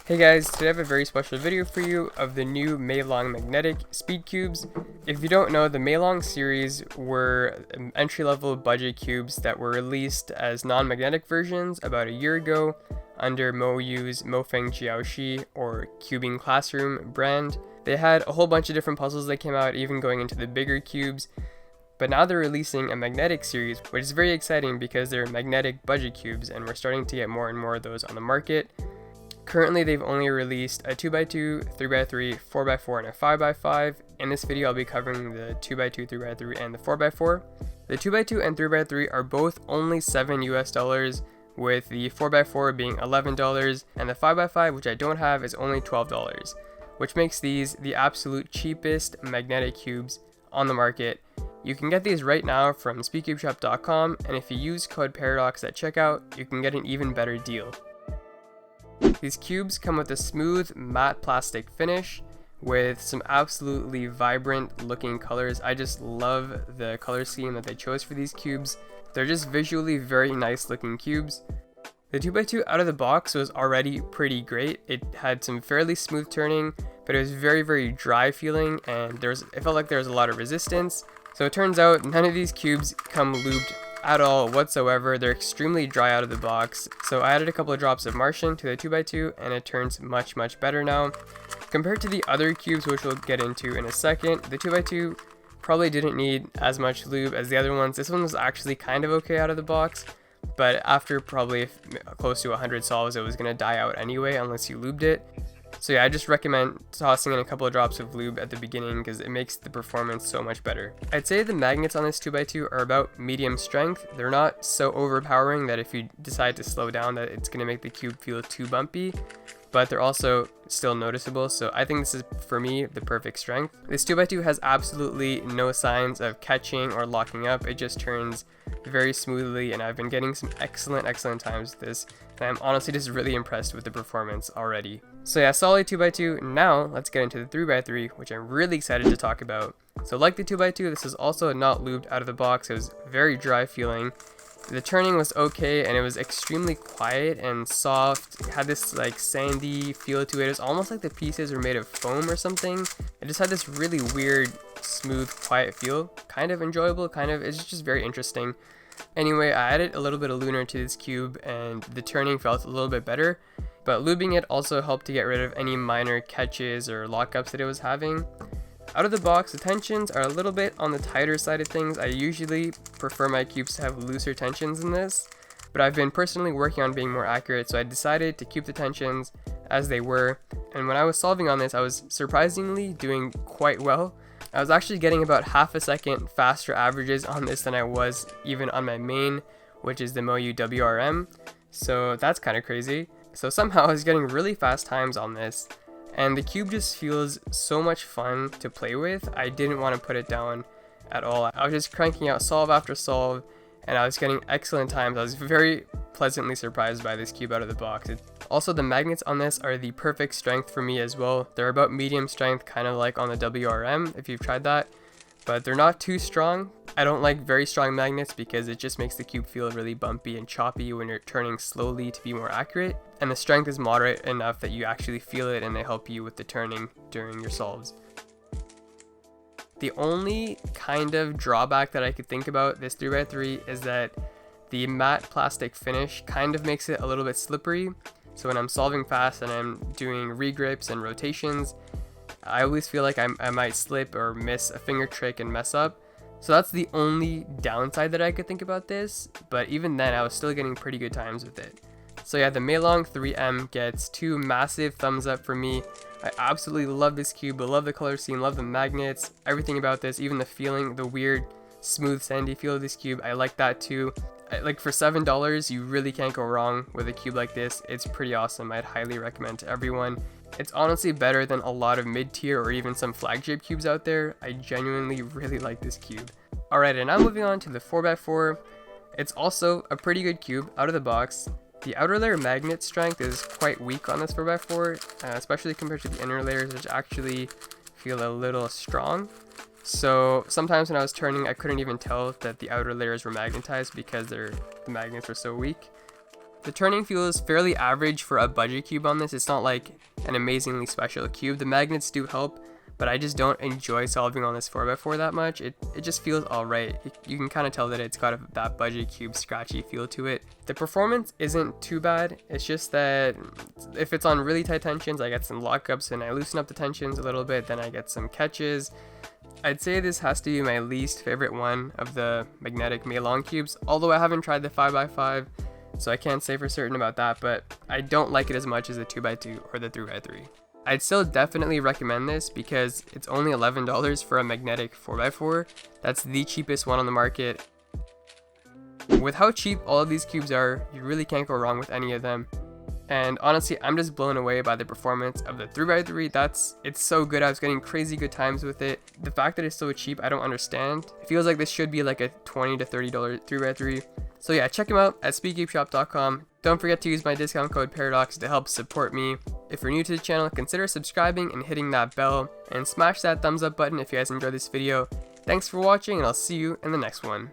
Hey guys, today I have a very special video for you of the new MeiLong magnetic speed cubes. If you don't know, the MeiLong series were entry-level budget cubes that were released as non-magnetic versions about a year ago under MoYu's MoFang JiaoShi or Cubing Classroom brand. They had a whole bunch of different puzzles that came out, even going into the bigger cubes. But now they're releasing a magnetic series, which is very exciting because they're magnetic budget cubes and we're starting to get more and more of those on the market. Currently, they've only released a 2x2, 3x3, 4x4, and a 5x5. In this video, I'll be covering the 2x2, 3x3, and the 4x4. The 2x2 and 3x3 are both only $7 US, with the 4x4 being $11, and the 5x5, which I don't have, is only $12, which makes these the absolute cheapest magnetic cubes on the market. You can get these right now from SpeedCubeShop.com, and if you use code PARADOX at checkout, you can get an even better deal. These cubes come with a smooth matte plastic finish with some absolutely vibrant looking colors. I just love the color scheme that they chose for these cubes. They're just visually very nice looking cubes. The 2x2 out of the box was already pretty great. It had some fairly smooth turning, but it was very dry feeling, and it felt like there was a lot of resistance. So it turns out none of these cubes come lubed at all whatsoever. They're extremely dry out of the box. So I added a couple of drops of Martian to the 2x2 and it turns much better now. Compared to the other cubes, which we'll get into in a second, the 2x2 probably didn't need as much lube as the other ones. This one was actually kind of okay out of the box, but after probably close to 100 solves, it was going to die out anyway unless you lubed it. So yeah, I just recommend tossing in a couple of drops of lube at the beginning because it makes the performance so much better. I'd say the magnets on this 2x2 are about medium strength. They're not so overpowering that if you decide to slow down that it's going to make the cube feel too bumpy, but they're also still noticeable, so I think this is, for me, the perfect strength. This 2x2 has absolutely no signs of catching or locking up. It just turns very smoothly, and I've been getting some excellent times with this, and I'm honestly just really impressed with the performance already. So yeah, solid 2x2. Now let's get into the 3x3, which I'm really excited to talk about. So like the 2x2, this is also not lubed out of the box. It was very dry feeling. The turning was okay, and it was extremely quiet and soft. It had this like sandy feel to it. It was almost like the pieces were made of foam or something. It just had this really weird, smooth, quiet feel. Kind of enjoyable, it's just very interesting. Anyway, I added a little bit of lunar to this cube, and the turning felt a little bit better. But lubing it also helped to get rid of any minor catches or lockups that it was having. Out of the box, the tensions are a little bit on the tighter side of things. I usually prefer my cubes to have looser tensions than this, but I've been personally working on being more accurate, so I decided to keep the tensions as they were. And when I was solving on this, I was surprisingly doing quite well. I was actually getting about half a second faster averages on this than I was even on my main, which is the MoYu WR M. So that's kind of crazy. So somehow I was getting really fast times on this, and the cube just feels so much fun to play with. I didn't want to put it down at all. I was just cranking out solve after solve, and I was getting excellent times. I was very pleasantly surprised by this cube out of the box. Also, the magnets on this are the perfect strength for me as well. They're about medium strength, kind of like on the WRM if you've tried that, but they're not too strong. I don't like very strong magnets because it just makes the cube feel really bumpy and choppy when you're turning slowly to be more accurate, and the strength is moderate enough that you actually feel it and they help you with the turning during your solves. The only kind of drawback that I could think about this 3x3 is that the matte plastic finish kind of makes it a little bit slippery. So when I'm solving fast and I'm doing regrips and rotations, I always feel like I might slip or miss a finger trick and mess up. So that's the only downside that I could think about this, but even then I was still getting pretty good times with it. So yeah, the MeiLong M gets 2 massive thumbs up for me. I absolutely love this cube. I love the color scheme, love the magnets, everything about this, even the feeling, the weird smooth sandy feel of this cube. I like that too. Like for $7, you really can't go wrong with a cube like this. It's pretty awesome. I'd highly recommend to everyone. It's honestly better than a lot of mid-tier or even some flagship cubes out there. I genuinely really like this cube. Alright, and now moving on to the 4x4. It's also a pretty good cube out of the box. The outer layer magnet strength is quite weak on this 4x4, especially compared to the inner layers, which actually feel a little strong. So sometimes when I was turning, I couldn't even tell that the outer layers were magnetized because the magnets were so weak. The turning feels fairly average for a budget cube on this. It's not like an amazingly special cube. The magnets do help, but I just don't enjoy solving on this 4x4 that much. It just feels alright. You can kind of tell that it's got that budget cube scratchy feel to it. The performance isn't too bad. It's just that if it's on really tight tensions, I get some lockups and I loosen up the tensions a little bit, then I get some catches. I'd say this has to be my least favorite one of the magnetic MeiLong cubes, although I haven't tried the 5x5, so I can't say for certain about that, but I don't like it as much as the 2x2 or the 3x3. I'd still definitely recommend this because it's only $11 for a magnetic 4x4. That's the cheapest one on the market. With how cheap all of these cubes are, you really can't go wrong with any of them. And honestly, I'm just blown away by the performance of the 3x3. It's so good. I was getting crazy good times with it. The fact that it's so cheap, I don't understand. It feels like this should be like a $20 to $30 3x3. So yeah, check them out at SpeedCubeShop.com. Don't forget to use my discount code Paradox to help support me. If you're new to the channel, consider subscribing and hitting that bell, and smash that thumbs up button if you guys enjoyed this video. Thanks for watching, and I'll see you in the next one.